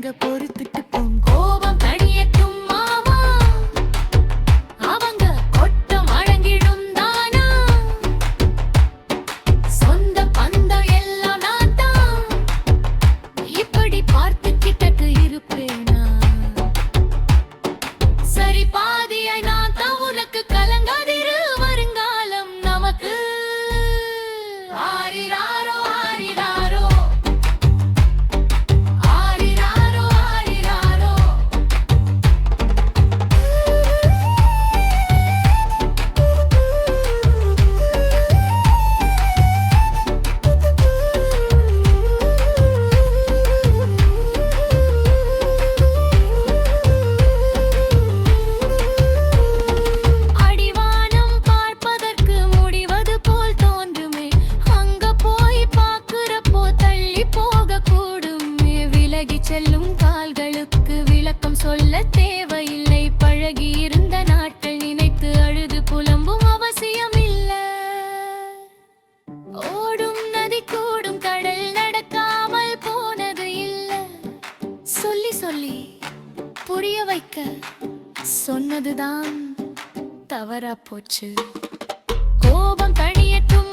நாங்க பொறுத்துட்டு போம். கோபம் தணியட்டும் மாமா, அவங்க கொட்டம் அடங்கிடும் தானா. சொந்த பந்தம் எல்லாம் நான் தான், இப்படி பார்த்து கிட்டக்கு இருப்பேனா. சரி பாதியாய் நான் தான், உனக்கு கலங்காதிரு, வருங்காலம் நமக்கு. ஆரிராரோ ஆரிராரோ ஆரிராரோ ஆரிராரோ. அடிவானம் பார்ப்பதற்கு முடிவது போல் தோன்றுமே, அங்க போய் பார்க்கிறப்போ தள்ளி போக கூடுமே. விலகி செல்லும் கால்களுக்கு விளக்கம் சொல்ல தேவையில்லை, பழகி இருந்த நாட்கள் நினைத்து அழுது புலம்பும் அவசியம் இல்ல. ஓடும் நதி கூடும் கடல் நடக்காமல் போனது இல்ல. சொல்லி சொல்லி புரிய வைக்க சொன்னதுதான் தவறா போச்சு. கோபம் தணியட்டும்